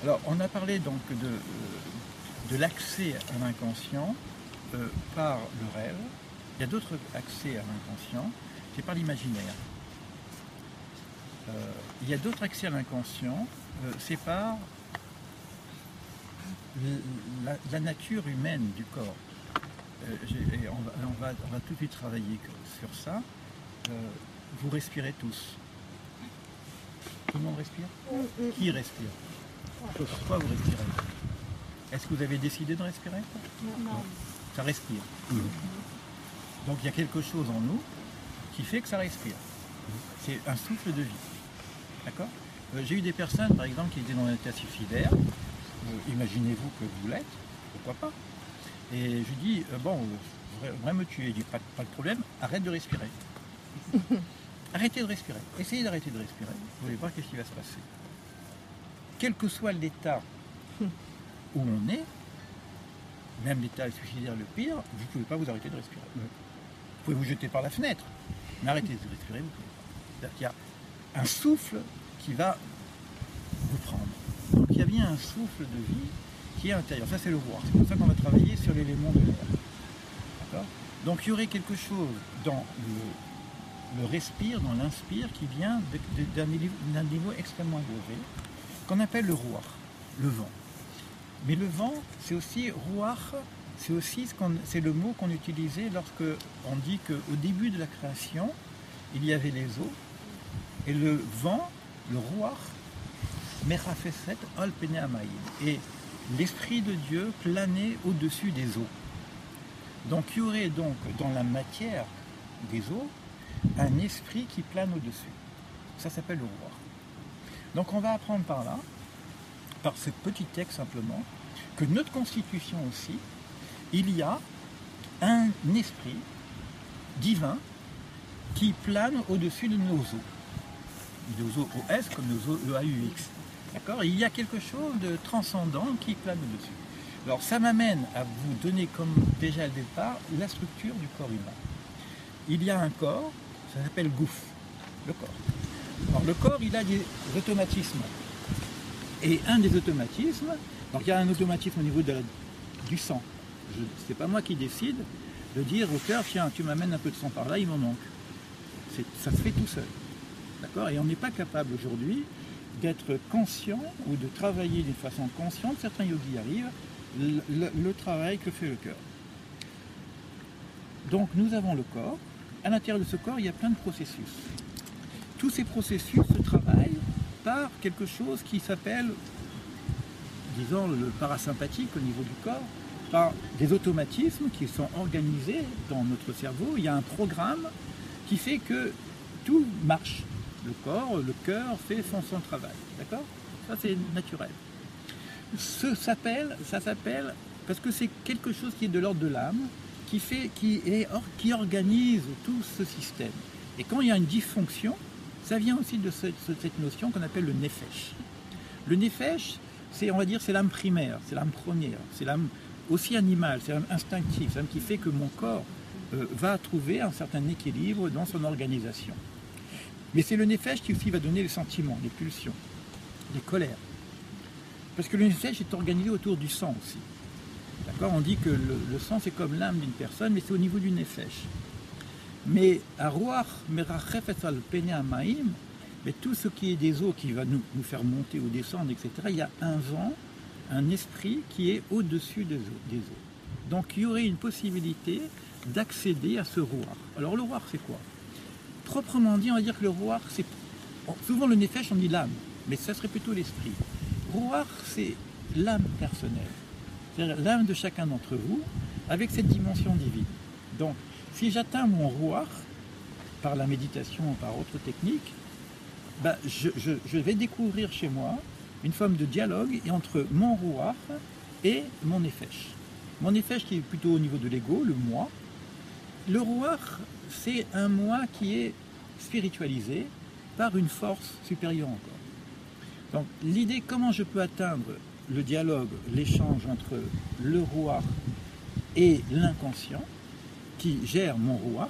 Alors, on a parlé donc de l'accès à l'inconscient par le rêve. Il y a d'autres accès à l'inconscient, c'est par l'imaginaire. Il y a d'autres accès à l'inconscient, c'est par la nature humaine du corps. On va tout de suite travailler sur ça. Vous respirez tous. Tout le monde respire? Qui respire? Pourquoi vous respirez? Est-ce que vous avez décidé de respirer? Non. Ça respire. Donc il y a quelque chose en nous qui fait que ça respire. C'est un souffle de vie. D'accord? J'ai eu des personnes, par exemple, qui étaient dans un état suicidaire. Imaginez-vous que vous l'êtes, pourquoi pas? Et je dis, bon, vraiment me tuer. Il dit, pas de problème, arrête de respirer. Arrêtez de respirer. Essayez d'arrêter de respirer. Vous allez voir qu'est-ce qui va se passer. Quel que soit l'état où on est, même l'état suicidaire le pire, vous ne pouvez pas vous arrêter de respirer. Vous pouvez vous jeter par la fenêtre, mais arrêtez de respirer, vous ne pouvez pas. Il y a un souffle qui va vous prendre. Donc il y a bien un souffle de vie qui est intérieur. Ça c'est le voir. C'est pour ça qu'on va travailler sur l'élément de l'air. D'accord? Donc il y aurait quelque chose dans le respire, dans l'inspire, qui vient d'un niveau extrêmement élevé, qu'on appelle le ruach, le vent. Mais le vent, c'est aussi ruach, c'est le mot qu'on utilisait lorsque on dit qu'au début de la création, il y avait les eaux, et le vent, le ruach, merafeset al pene hamayim, et l'esprit de Dieu planait au-dessus des eaux. Donc il y aurait donc dans la matière des eaux un esprit qui plane au-dessus. Ça s'appelle le ruach. Donc on va apprendre par là, par ce petit texte simplement, que notre constitution aussi, il y a un esprit divin qui plane au-dessus de nos eaux. Nos eaux OS comme nos eaux EAUX. D'accord? Il y a quelque chose de transcendant qui plane au-dessus. Alors ça m'amène à vous donner comme déjà au départ la structure du corps humain. Il y a un corps, ça s'appelle gouf, le corps. Alors le corps, il a des automatismes. Et un des automatismes, donc il y a un automatisme au niveau du sang. C'est pas moi qui décide de dire au cœur, tiens, tu m'amènes un peu de sang par là, il m'en manque. Ça se fait tout seul. D'accord? Et on n'est pas capable aujourd'hui d'être conscient ou de travailler d'une façon consciente, certains yogis y arrivent, le travail que fait le cœur. Donc nous avons le corps. À l'intérieur de ce corps, il y a plein de processus. Tous ces processus se travaillent par quelque chose qui s'appelle, disons, le parasympathique au niveau du corps, par des automatismes qui sont organisés dans notre cerveau. Il y a un programme qui fait que tout marche. Le corps, le cœur fait son travail. D'accord? Ça, c'est naturel. Ça s'appelle, parce que c'est quelque chose qui est de l'ordre de l'âme, qui organise tout ce système. Et quand il y a une dysfonction, ça vient aussi de cette notion qu'on appelle le nefesh. Le nefesh, on va dire, c'est l'âme primaire, c'est l'âme première, c'est l'âme aussi animale, c'est l'âme instinctive, c'est l'âme qui fait que mon corps va trouver un certain équilibre dans son organisation. Mais c'est le nefesh qui aussi va donner les sentiments, les pulsions, les colères. Parce que le nefesh est organisé autour du sang aussi. D'accord? On dit que le sang c'est comme l'âme d'une personne, mais c'est au niveau du nefesh. Mais à ruach merachefet al pene hamayim, mais tout ce qui est des eaux qui va nous faire monter ou descendre, etc., il y a un vent, un esprit qui est au-dessus des eaux. Donc il y aurait une possibilité d'accéder à ce ruach. Alors le ruach c'est quoi? Proprement dit, on va dire que le ruach, c'est... Souvent le nefesh on dit l'âme, mais ça serait plutôt l'esprit. Ruach c'est l'âme personnelle. C'est-à-dire l'âme de chacun d'entre vous, avec cette dimension divine. Donc, si j'atteins mon ruach, par la méditation ou par autre technique, je vais découvrir chez moi une forme de dialogue entre mon ruach et mon nefesh. Mon nefesh qui est plutôt au niveau de l'ego, le moi. Le ruach, c'est un moi qui est spiritualisé par une force supérieure encore. Donc, l'idée, comment je peux atteindre le dialogue, l'échange entre le ruach et l'inconscient qui gère mon ruach.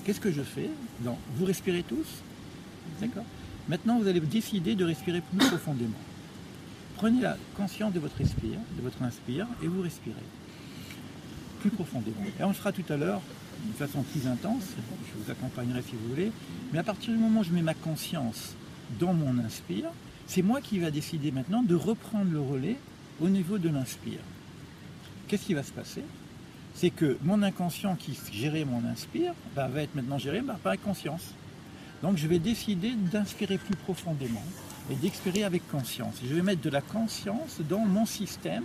Qu'est-ce que je fais? Donc, vous respirez tous, d'accord? Maintenant, vous allez décider de respirer plus profondément. prenez la conscience de votre inspire, et vous respirez plus profondément. Et on le fera tout à l'heure d'une façon plus intense, je vous accompagnerai si vous voulez, mais à partir du moment où je mets ma conscience dans mon inspire, c'est moi qui va décider maintenant de reprendre le relais au niveau de l'inspire. Qu'est-ce qui va se passer? C'est que mon inconscient qui gérait mon inspire va être maintenant géré par la conscience. Donc je vais décider d'inspirer plus profondément et d'expirer avec conscience. Je vais mettre de la conscience dans mon système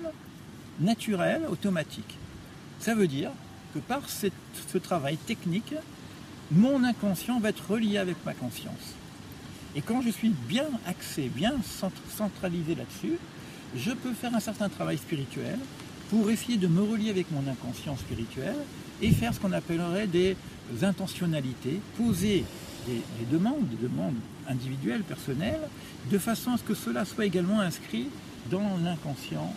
naturel, automatique. Ça veut dire que par ce travail technique, mon inconscient va être relié avec ma conscience. Et quand je suis bien axé, bien centralisé là-dessus, je peux faire un certain travail spirituel pour essayer de me relier avec mon inconscient spirituel et faire ce qu'on appellerait des intentionnalités, poser des demandes individuelles, personnelles, de façon à ce que cela soit également inscrit dans l'inconscient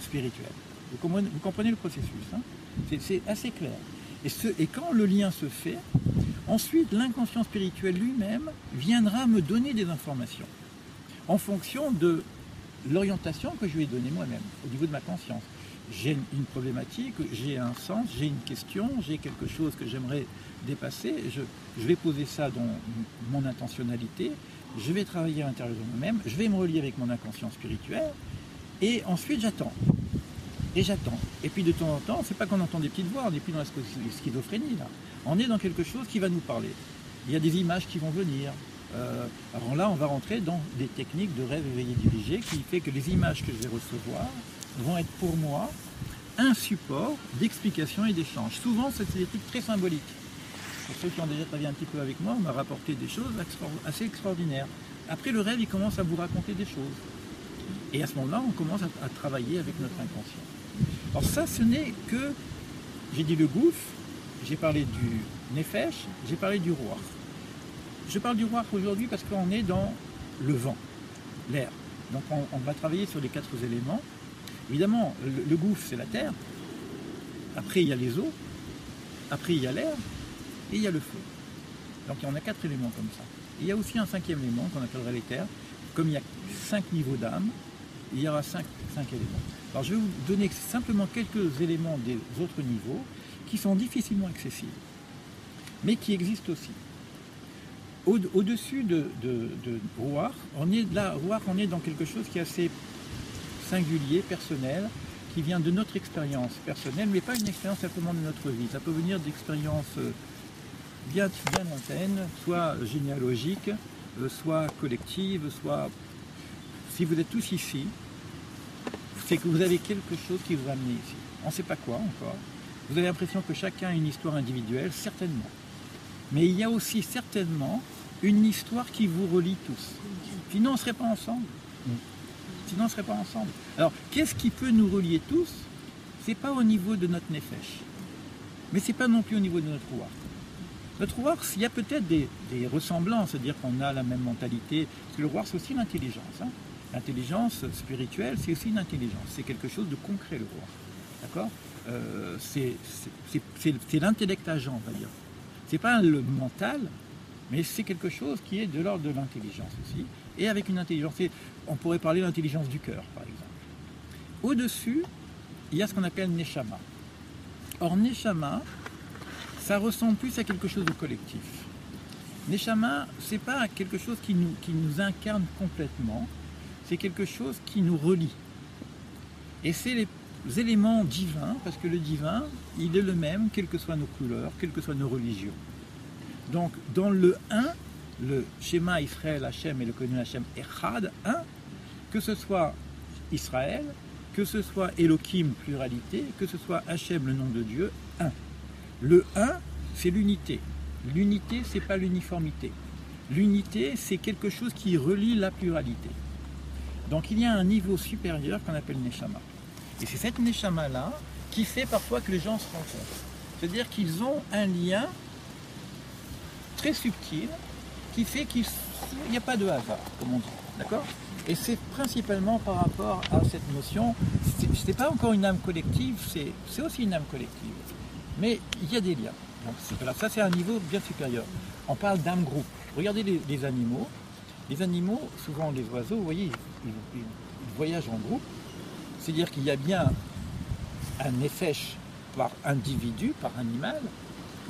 spirituel. Vous comprenez le processus, hein? C'est assez clair. Et quand le lien se fait, ensuite l'inconscient spirituel lui-même viendra me donner des informations en fonction de l'orientation que je lui ai donnée moi-même, au niveau de ma conscience. J'ai une problématique, j'ai un sens, j'ai une question, j'ai quelque chose que j'aimerais dépasser, je vais poser ça dans mon intentionnalité, je vais travailler à l'intérieur de moi-même, je vais me relier avec mon inconscient spirituel, et ensuite j'attends. Et j'attends. Et puis de temps en temps, c'est pas qu'on entend des petites voix, on n'est plus dans la schizophrénie là. On est dans quelque chose qui va nous parler. Il y a des images qui vont venir. Alors là, on va rentrer dans des techniques de rêve éveillé dirigé qui fait que les images que je vais recevoir vont être pour moi un support d'explication et d'échange. Souvent, c'est des trucs très symboliques. Pour ceux qui ont déjà travaillé un petit peu avec moi, on m'a rapporté des choses assez extraordinaires. Après, le rêve, il commence à vous raconter des choses. Et à ce moment-là, on commence à travailler avec notre inconscient. Alors ça, ce n'est que, j'ai dit le gouffre, j'ai parlé du nefesh, j'ai parlé du roi. Je parle du roi aujourd'hui parce qu'on est dans le vent, l'air. Donc on va travailler sur les 4 éléments. Évidemment, le gouffre, c'est la terre. Après, il y a les eaux. Après, il y a l'air. Et il y a le feu. Donc il y en a 4 éléments comme ça. Et il y a aussi un 5e élément qu'on appellerait l'éther. Comme il y a 5 niveaux d'âme, il y aura 5 éléments. Alors je vais vous donner simplement quelques éléments des autres niveaux qui sont difficilement accessibles, mais qui existent aussi. Au-dessus de Ruach, on est dans quelque chose qui est assez singulier, personnel, qui vient de notre expérience personnelle, mais pas une expérience simplement de notre vie. Ça peut venir d'expériences bien lointaines, soit généalogiques, soit collectives, soit... Si vous êtes tous ici, c'est que vous avez quelque chose qui vous a amené ici. On ne sait pas quoi encore. Vous avez l'impression que chacun a une histoire individuelle, certainement. Mais il y a aussi certainement une histoire qui vous relie tous. Sinon, on ne serait pas ensemble. Sinon, on ne serait pas ensemble. Alors, qu'est-ce qui peut nous relier tous? Ce n'est pas au niveau de notre nefesh. Mais ce n'est pas non plus au niveau de notre ruach. Notre ruach, il y a peut-être des ressemblances, c'est-à-dire qu'on a la même mentalité. Parce que le ruach, c'est aussi l'intelligence. Hein. L'intelligence spirituelle, c'est aussi une intelligence. C'est quelque chose de concret, le ruach. D'accord? C'est l'intellect agent, on va dire. Ce n'est pas le mental, mais c'est quelque chose qui est de l'ordre de l'intelligence aussi. Et avec une intelligence, on pourrait parler de l'intelligence du cœur, par exemple. Au-dessus, il y a ce qu'on appelle Neshama. Or, Neshama, ça ressemble plus à quelque chose de collectif. Neshama, ce n'est pas quelque chose qui nous incarne complètement, c'est quelque chose qui nous relie. Et c'est les éléments divins, parce que le divin, il est le même, quelles que soient nos couleurs, quelles que soient nos religions. Donc, dans le 1, le schéma Israël, Hachem et le Kohen Hachem Echad, 1, que ce soit Israël, que ce soit Elohim, pluralité, que ce soit Hachem, le nom de Dieu, 1. Le 1, c'est l'unité. L'unité, ce n'est pas l'uniformité. L'unité, c'est quelque chose qui relie la pluralité. Donc, il y a un niveau supérieur qu'on appelle Neshama. Et c'est cette Neshama-là qui fait parfois que les gens se rencontrent. C'est-à-dire qu'ils ont un lien très subtil qui fait qu'il n'y a pas de hasard, comme on dit. D'accord? Et c'est principalement par rapport à cette notion, ce n'est pas encore une âme collective, c'est aussi une âme collective. Mais il y a des liens. Donc, ça, c'est un niveau bien supérieur. On parle d'âme groupe. Regardez les animaux. Les animaux, souvent les oiseaux, vous voyez, ils voyagent en groupe. C'est-à-dire qu'il y a bien un nefesh par individu, par animal,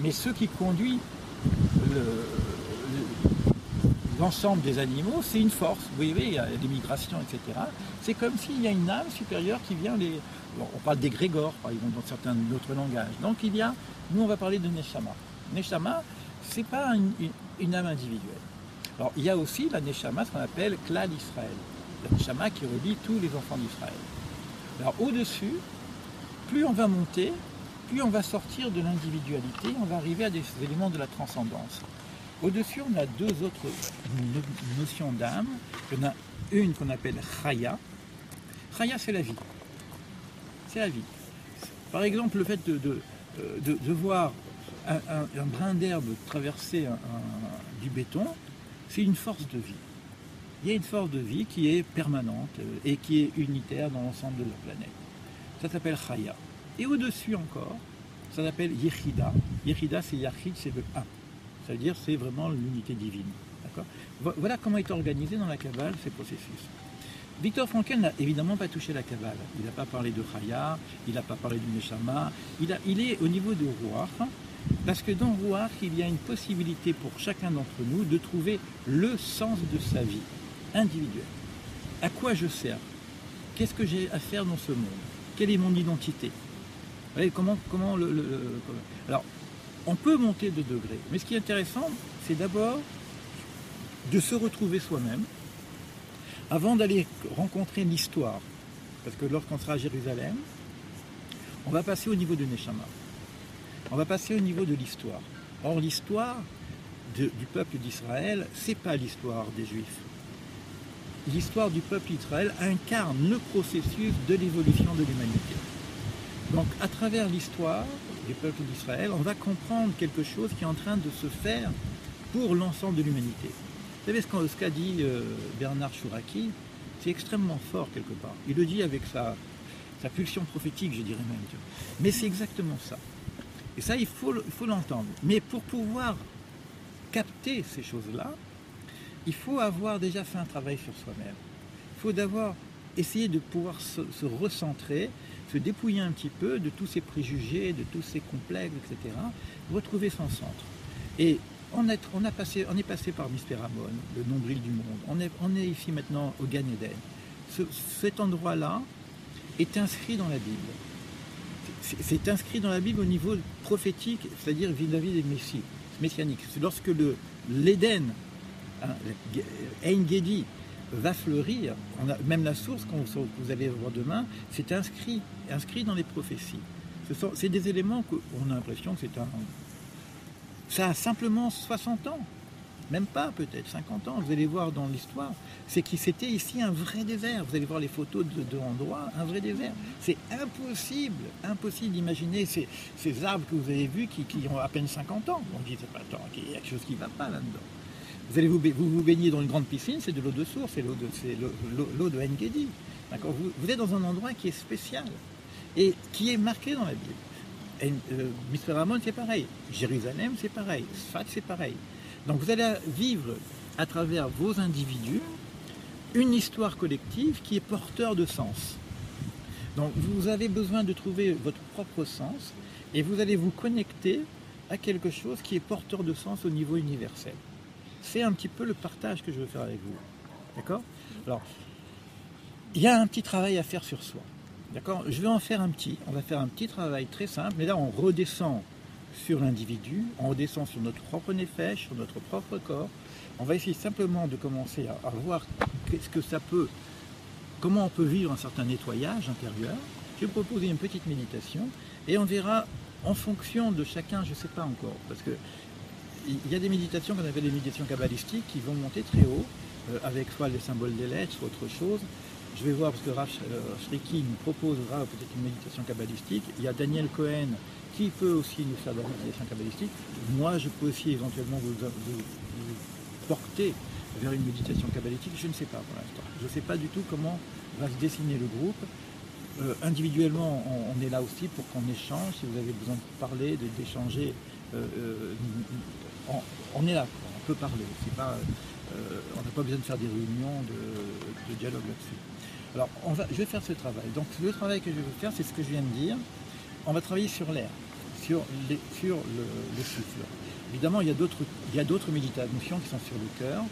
mais ce qui conduit l'ensemble des animaux, c'est une force. Vous voyez, il y a des migrations, etc. C'est comme s'il y a une âme supérieure qui vient les... Bon, on parle d'égrégore, par exemple, dans certains autres langages. Donc il y a... Nous, on va parler de Neshama. Neshama, ce n'est pas une âme individuelle. Alors, il y a aussi la Neshama, ce qu'on appelle Klal Israël. La Neshama qui relie tous les enfants d'Israël. Alors, au-dessus, plus on va monter, plus on va sortir de l'individualité, on va arriver à des éléments de la transcendance. Au-dessus, on a deux autres notions d'âme. Il y en a une qu'on appelle Chaya. Chaya, c'est la vie. C'est la vie. Par exemple, le fait de voir un brin d'herbe traverser du béton, c'est une force de vie. Il y a une force de vie qui est permanente et qui est unitaire dans l'ensemble de la planète. Ça s'appelle Chaya. Et au-dessus encore, ça s'appelle Yechida. Yechida, c'est Yachid, c'est le 1. Ça veut dire c'est vraiment l'unité divine. Voilà comment est organisé dans la Kabbale ces processus. Victor Frankl n'a évidemment pas touché la Kabbale. Il n'a pas parlé de Chaya, il n'a pas parlé du Neshama. Il est au niveau de Ruach, parce que dans Ruach, il y a une possibilité pour chacun d'entre nous de trouver le sens de sa vie individuelle. À quoi je sers? Qu'est-ce que j'ai à faire dans ce monde? Quelle est mon identité? Vous voyez, Alors, on peut monter de degrés, mais ce qui est intéressant, c'est d'abord de se retrouver soi-même avant d'aller rencontrer l'histoire. Parce que lorsqu'on sera à Jérusalem, on va passer au niveau de Neshama. On va passer au niveau de l'histoire. Or, l'histoire du peuple d'Israël, ce n'est pas l'histoire des Juifs. L'histoire du peuple d'Israël incarne le processus de l'évolution de l'humanité. Donc, à travers l'histoire du peuple d'Israël, on va comprendre quelque chose qui est en train de se faire pour l'ensemble de l'humanité. Vous savez ce qu'a dit Bernard Chouraki, c'est extrêmement fort quelque part. Il le dit avec sa pulsion prophétique, je dirais même. Mais c'est exactement ça. Et ça, il faut l'entendre. Mais pour pouvoir capter ces choses-là, il faut avoir déjà fait un travail sur soi-même. Il faut d'abord essayer de pouvoir se recentrer, se dépouiller un petit peu de tous ces préjugés, de tous ces complexes, etc. Retrouver son centre. Et on est passé par Mister Ramon, le nombril du monde. On est ici maintenant au Gan Eden. Cet endroit-là est inscrit dans la Bible. C'est inscrit dans la Bible au niveau prophétique, c'est-à-dire vis-à-vis des messianiques. C'est lorsque l'Éden, Ein Gedi, va fleurir, même la source que vous allez voir demain, c'est inscrit dans les prophéties. C'est des éléments qu'on a l'impression que ça a simplement 60 ans, même pas peut-être 50 ans. Vous allez voir dans l'histoire, c'est que c'était ici un vrai désert. Vous allez voir les photos de l'endroit, un vrai désert. C'est impossible d'imaginer ces arbres que vous avez vus qui ont à peine 50 ans. On dit, attends, il y a quelque chose qui ne va pas là-dedans. Vous allez vous baigner dans une grande piscine, c'est de l'eau de source, c'est l'eau de Ein Gedi. Vous êtes dans un endroit qui est spécial et qui est marqué dans la Bible. Mister Ramon, c'est pareil. Jérusalem, c'est pareil. Sfat, c'est pareil. Donc vous allez vivre à travers vos individus une histoire collective qui est porteur de sens. Donc vous avez besoin de trouver votre propre sens et vous allez vous connecter à quelque chose qui est porteur de sens au niveau universel. C'est un petit peu le partage que je veux faire avec vous. D'accord? Alors, il y a un petit travail à faire sur soi. D'accord? Je vais en faire on va faire un petit travail très simple, mais là on redescend sur l'individu, on redescend sur notre propre nefesh, sur notre propre corps. On va essayer simplement de commencer à voir comment on peut vivre un certain nettoyage intérieur. Je vais proposer une petite méditation et on verra en fonction de chacun, je ne sais pas encore, parce que il y a des méditations qu'on appelle des méditations kabbalistiques qui vont monter très haut, avec soit les symboles des lettres, soit autre chose. Je vais voir parce que Rav Shriki nous proposera peut-être une méditation kabbalistique. Il y a Daniel Cohen qui peut aussi nous faire de la méditation kabbalistique. Moi, je peux aussi éventuellement vous porter vers une méditation kabbalistique. Je ne sais pas pour l'instant. Je ne sais pas du tout comment va se dessiner le groupe. Individuellement, on est là aussi pour qu'on échange. Si vous avez besoin de parler, d'échanger, on est là. On peut parler. C'est pas, on n'a pas besoin de faire des réunions de dialogue là-dessus. Alors, je vais faire ce travail. Donc, le travail que je vais faire, c'est ce que je viens de dire. On va travailler sur l'air, sur le souffle. Évidemment, il y a d'autres méditations qui sont sur le cœur.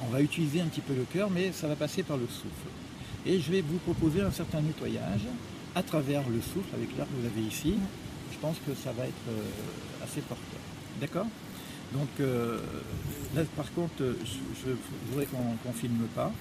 On va utiliser un petit peu le cœur, mais ça va passer par le souffle. Et je vais vous proposer un certain nettoyage à travers le souffle, avec l'air que vous avez ici. Je pense que ça va être assez porteur. D'accord? Donc là, par contre, je voudrais qu'on ne filme pas.